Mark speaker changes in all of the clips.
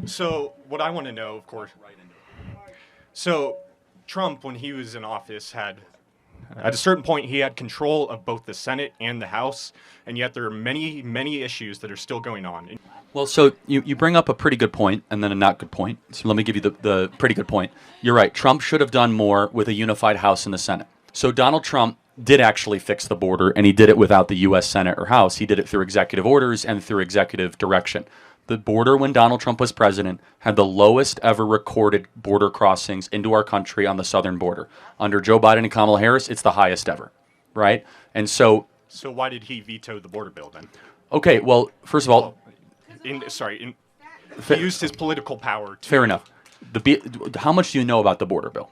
Speaker 1: So what I want to know, of course. So Trump, when he was in office, had at a certain point he had control of both the Senate and the House, and yet there are many, many issues that are still going on.
Speaker 2: Well, so you bring up a pretty good point and then a not good point. So let me give you the pretty good point. You're right. Trump should have done more with a unified House and the Senate. So Donald Trump did actually fix the border, and he did it without the U.S. Senate or House. He did it through executive orders and through executive direction. The border, when Donald Trump was president, had the lowest ever recorded border crossings into our country on the southern border. Under Joe Biden and Kamala Harris, it's the highest ever, right? And so...
Speaker 1: So why did he veto the border bill then?
Speaker 2: Okay, well, first of all...
Speaker 1: he used his political power to...
Speaker 2: Fair enough. How much do you know about the border bill?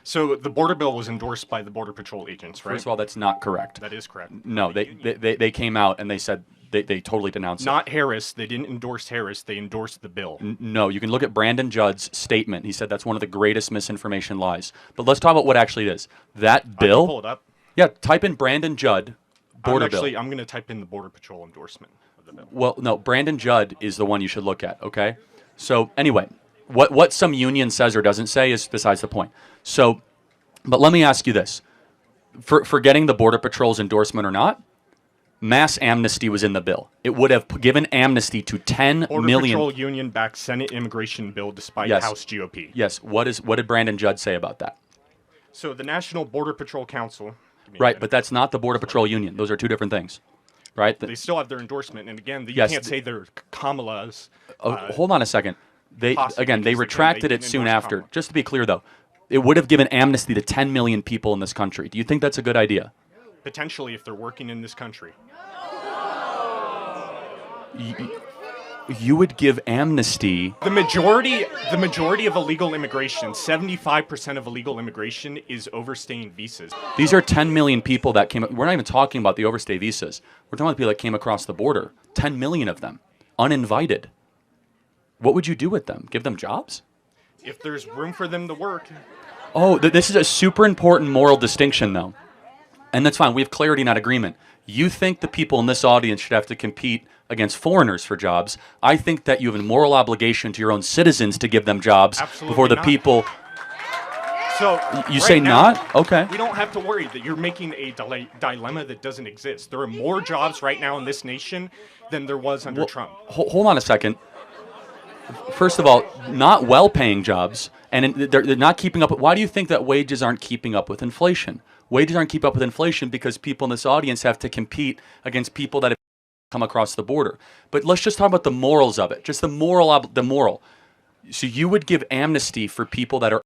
Speaker 1: So the border bill was endorsed by the Border Patrol agents, right?
Speaker 2: First of all, that's not correct.
Speaker 1: That is correct.
Speaker 2: No, they came out and they said they totally denounced it.
Speaker 1: Not Harris. They didn't endorse Harris. They endorsed the bill.
Speaker 2: No, you can look at Brandon Judd's statement. He said that's one of the greatest misinformation lies. But let's talk about what actually it is. That bill...
Speaker 1: I can pull it up.
Speaker 2: Yeah, type in Brandon Judd, border bill.
Speaker 1: I'm going to type in the Border Patrol endorsement of the bill.
Speaker 2: Well, no, Brandon Judd is the one you should look at, okay? So anyway, what some union says or doesn't say is besides the point. So... But let me ask you this. For getting the Border Patrol's endorsement or not, mass amnesty was in the bill. It would have given amnesty to 10
Speaker 1: Border
Speaker 2: million...
Speaker 1: Patrol union-backed Senate immigration bill despite
Speaker 2: Yes.
Speaker 1: House GOP.
Speaker 2: Yes. What did Brandon Judd say about that?
Speaker 1: So the National Border Patrol Council...
Speaker 2: Right, but that's not the Border Patrol union. Those are two different things. Right?
Speaker 1: They still have their endorsement. And again, you
Speaker 2: Yes,
Speaker 1: can't say they're Kamala's...
Speaker 2: hold on a second. They
Speaker 1: because,
Speaker 2: retracted
Speaker 1: they
Speaker 2: it soon
Speaker 1: didn't endorse
Speaker 2: after.
Speaker 1: Kamala.
Speaker 2: Just to be clear, though, it would have given amnesty to 10 million people in this country. Do you think that's a good idea?
Speaker 1: Potentially, if they're working in this country.
Speaker 2: You would give amnesty...
Speaker 1: The majority of illegal immigration, 75% of illegal immigration is overstaying visas.
Speaker 2: These are 10 million people that came... We're not even talking about the overstay visas. We're talking about people that came across the border. 10 million of them. Uninvited. What would you do with them? Give them jobs?
Speaker 1: If there's room for them to work...
Speaker 2: Oh, this is a super important moral distinction, though. And that's fine. We have clarity, not agreement. You think the people in this audience should have to compete against foreigners for jobs. I think that you have a moral obligation to your own citizens to give them jobs before the people...
Speaker 1: So
Speaker 2: you say
Speaker 1: now,
Speaker 2: not? Okay.
Speaker 1: We don't have to worry that you're making a dilemma that doesn't exist. There are more jobs right now in this nation than there was under Trump.
Speaker 2: Hold on a second. First of all, not well-paying jobs, and they're not keeping up. Why do you think that wages aren't keeping up with inflation? Wages aren't keeping up with inflation because people in this audience have to compete against people that have come across the border. But let's just talk about the morals of it. Just the moral. So you would give amnesty for people that are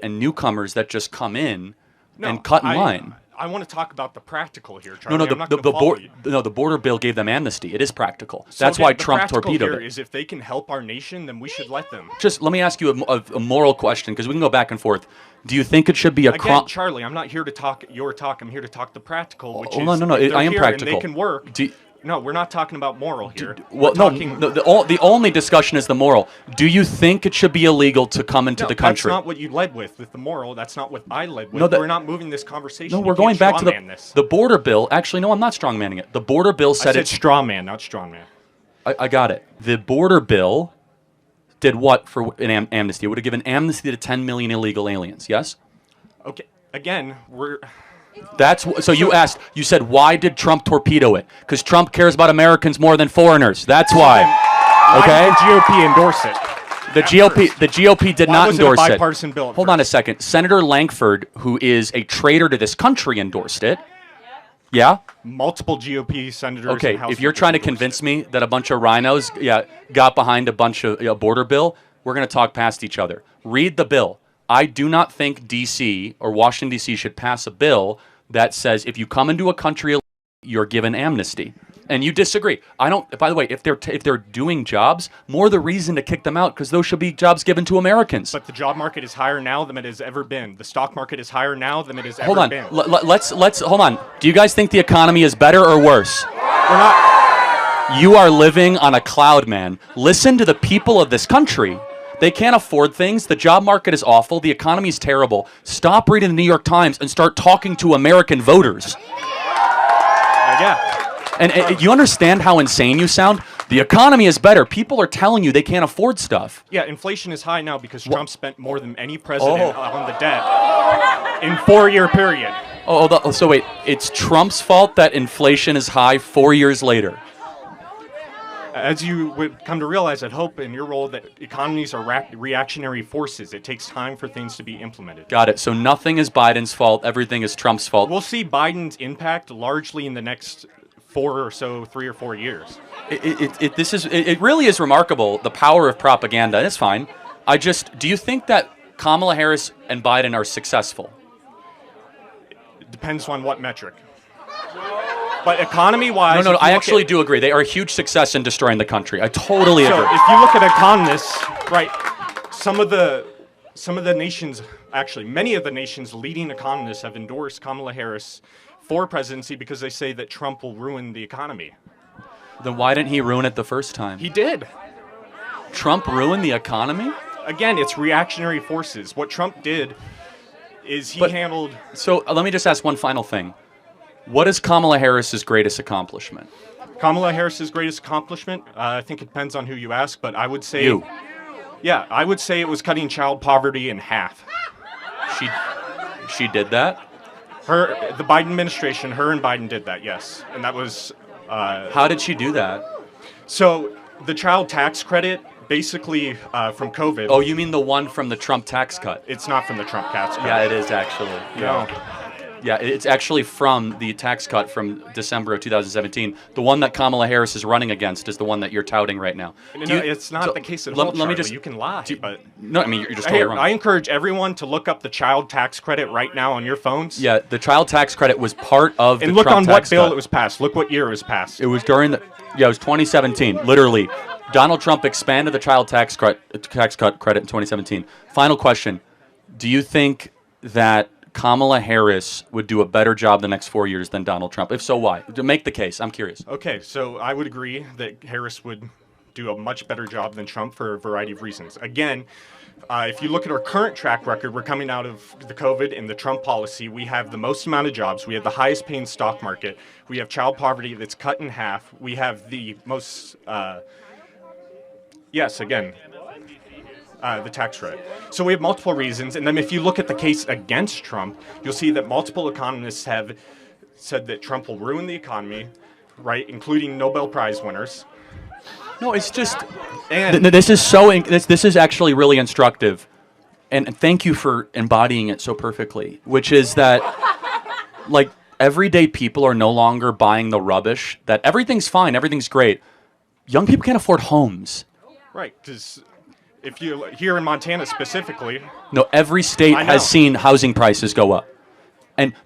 Speaker 2: and newcomers that just come in and cut in line.
Speaker 1: I want to talk about the practical here, Charlie.
Speaker 2: No,
Speaker 1: the
Speaker 2: the border bill gave them amnesty. It is practical. That's why Trump torpedoed it.
Speaker 1: Is if they can help our nation, then we should let them.
Speaker 2: Just let me ask you a moral question, because we can go back and forth. Do you think it should be a crime?
Speaker 1: Charlie, I'm not here to talk your talk. I'm here to talk the practical, which is
Speaker 2: no. I am practical.
Speaker 1: And they can work. No, we're not talking about moral here.
Speaker 2: The only discussion is the moral. Do you think it should be illegal to come into the country?
Speaker 1: That's not what you led with the moral. That's not what I led with. We're not moving this conversation.
Speaker 2: No, we're going back to the border bill. Actually, no, I'm not strongmanning it. The border bill said
Speaker 1: it's straw man, not strong man.
Speaker 2: I got it. The border bill did what for an amnesty? It would have given amnesty to 10 million illegal aliens, yes?
Speaker 1: Okay, again, we're...
Speaker 2: So you said, why did Trump torpedo it? Because Trump cares about Americans more than foreigners. That's why. Okay?
Speaker 1: Why did the GOP endorse it?
Speaker 2: The GOP did not endorse it.
Speaker 1: Why was it a bipartisan bill?
Speaker 2: Hold on a second. Senator Langford, who is a traitor to this country, endorsed it. Yeah?
Speaker 1: Multiple GOP senators.
Speaker 2: Okay, if you're trying to convince me that a bunch of rhinos got behind a bunch of border bill, we're going to talk past each other. Read the bill. I do not think D.C. or Washington, D.C. should pass a bill that says if you come into a country, you're given amnesty. And you disagree. I don't. By the way, if they're doing jobs, more the reason to kick them out, because those should be jobs given to Americans.
Speaker 1: But the job market is higher now than it has ever been. The stock market is higher now than it has ever been.
Speaker 2: Let's hold on. Do you guys think the economy is better or worse?
Speaker 1: We're not.
Speaker 2: You are living on a cloud, man. Listen to the people of this country. They can't afford things. The job market is awful. The economy is terrible. Stop reading the New York Times and start talking to American voters.
Speaker 1: Yeah.
Speaker 2: And you understand how insane you sound? The economy is better. People are telling you they can't afford stuff.
Speaker 1: Yeah, inflation is high now because Trump spent more than any president on the debt in 4-year period.
Speaker 2: So wait, it's Trump's fault that inflation is high 4 years later.
Speaker 1: As you would come to realize, I'd hope in your role that economies are reactionary forces. It takes time for things to be implemented.
Speaker 2: Got it. So nothing is Biden's fault. Everything is Trump's fault.
Speaker 1: We'll see Biden's impact largely in the next 3 or 4 years.
Speaker 2: It really is remarkable, the power of propaganda. It's fine. Do you think that Kamala Harris and Biden are successful?
Speaker 1: It depends on what metric. But economy-wise...
Speaker 2: No, I actually do agree. They are a huge success in destroying the country. I totally agree.
Speaker 1: So if you look at economists, right, some of the nations, actually many of the nation's leading economists have endorsed Kamala Harris for presidency because they say that Trump will ruin the economy.
Speaker 2: Then why didn't he ruin it the first time?
Speaker 1: He did.
Speaker 2: Trump ruined the economy?
Speaker 1: Again, it's reactionary forces. What Trump did is handled...
Speaker 2: So let me just ask one final thing. What is Kamala Harris's greatest accomplishment?
Speaker 1: Kamala Harris's greatest accomplishment? I think it depends on who you ask, but I would say...
Speaker 2: You.
Speaker 1: Yeah, I would say it was cutting child poverty in half.
Speaker 2: She did that?
Speaker 1: The Biden administration, her and Biden did that, yes. And that was...
Speaker 2: How did she do that?
Speaker 1: So the child tax credit, basically from COVID...
Speaker 2: Oh, you mean the one from the Trump tax cut?
Speaker 1: It's not from the Trump tax cut.
Speaker 2: Yeah, it is actually.
Speaker 1: No.
Speaker 2: Yeah, it's actually from the tax cut from December of 2017. The one that Kamala Harris is running against is the one that you're touting right now.
Speaker 1: No, it's not the case at all,
Speaker 2: let me
Speaker 1: you can lie, but...
Speaker 2: No, I mean, you're just totally wrong.
Speaker 1: I encourage everyone to look up the child tax credit right now on your phones.
Speaker 2: Yeah, the child tax credit was part of the Trump tax cut.
Speaker 1: And look on what bill it was passed. Look what year it was passed.
Speaker 2: It was during it was 2017, literally. Donald Trump expanded the child tax cut credit in 2017. Final question. Do you think that Kamala Harris would do a better job the next 4 years than Donald Trump? If so, why? To make the case. I'm curious.
Speaker 1: Okay, so I would agree that Harris would do a much better job than Trump for a variety of reasons. Again, if you look at our current track record, we're coming out of the COVID and the Trump policy. We have the most amount of jobs. We have the highest paying stock market. We have child poverty that's cut in half. We have the most, the tax credit. So we have multiple reasons. And then if you look at the case against Trump, you'll see that multiple economists have said that Trump will ruin the economy, right, including Nobel Prize winners.
Speaker 2: No, it's just... And this is actually really instructive. And thank you for embodying it so perfectly, which is that, like, everyday people are no longer buying the rubbish, that everything's fine, everything's great. Young people can't afford homes.
Speaker 1: Right, because... If you here in Montana specifically,
Speaker 2: no, every state has seen housing prices go up,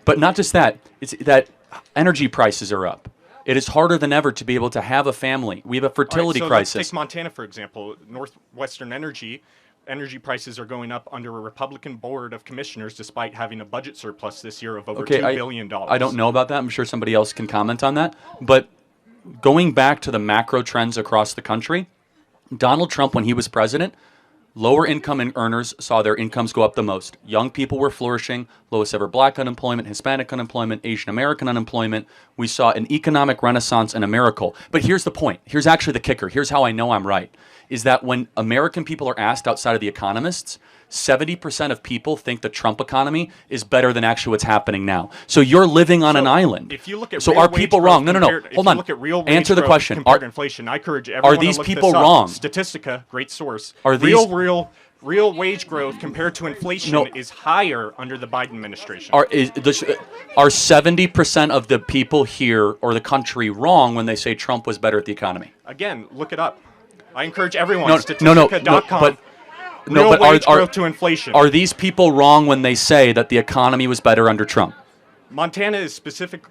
Speaker 2: but not just that. It's that energy prices are up. It is harder than ever to be able to have a family. We have a fertility crisis.
Speaker 1: Let's take Montana for example. Northwestern energy prices are going up under a Republican board of commissioners, despite having a budget surplus this year of over $2 billion.
Speaker 2: I don't know about that. I'm sure somebody else can comment on that. But going back to the macro trends across the country. Donald Trump, when he was president, lower income earners saw their incomes go up the most. Young people were flourishing, lowest ever black unemployment, Hispanic unemployment, Asian American unemployment. We saw an economic renaissance and a miracle. But here's the point. Here's actually the kicker. Here's how I know I'm right. Is that when American people are asked outside of the economists, 70% of people think the Trump economy is better than actually what's happening now. So you're living on an island.
Speaker 1: If you look at
Speaker 2: so are people wrong? No. Hold on.
Speaker 1: Look at real
Speaker 2: Answer the question.
Speaker 1: Compared to inflation. I encourage everyone
Speaker 2: are these
Speaker 1: to look
Speaker 2: people
Speaker 1: this up.
Speaker 2: wrong?
Speaker 1: Statistica, great source.
Speaker 2: Are these
Speaker 1: real wage growth compared to inflation is higher under the Biden administration?
Speaker 2: Are 70% of the people here or the country wrong when they say Trump was better at the economy?
Speaker 1: Again, look it up. I encourage everyone.
Speaker 2: Statistica.com.
Speaker 1: Real wage growth to inflation.
Speaker 2: Are these people wrong when they say that the economy was better under Trump?
Speaker 1: Montana is distinct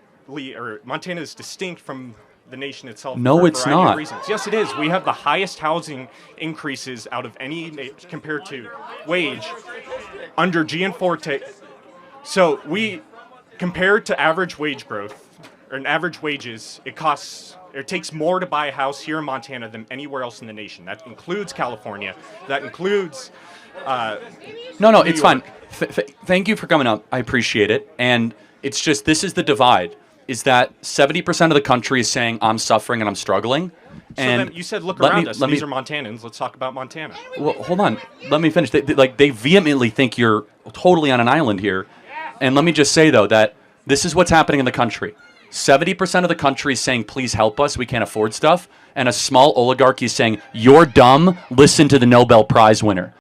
Speaker 1: from the nation itself.
Speaker 2: No, it's not.
Speaker 1: Yes, it is. We have the highest housing increases out of any compared to wage under Gianforte. So we, compared to average wage growth or average wages, it takes more to buy a house here in Montana than anywhere else in the nation. That includes California. That includes
Speaker 2: No, it's fine. Thank you for coming up. I appreciate it. And it's just, this is the divide. is that 70% of the country is saying I'm suffering and I'm struggling.
Speaker 1: So
Speaker 2: And
Speaker 1: then you said, look
Speaker 2: let
Speaker 1: around
Speaker 2: me-
Speaker 1: us.
Speaker 2: let
Speaker 1: These
Speaker 2: me-
Speaker 1: are Montanans. Let's talk about Montana.
Speaker 2: Well, hold on. Let me finish. They vehemently think you're totally on an island here. And let me just say, though, that this is what's happening in the country. 70% of the country is saying, please help us. We can't afford stuff. And a small oligarchy is saying, you're dumb. Listen to the Nobel Prize winner.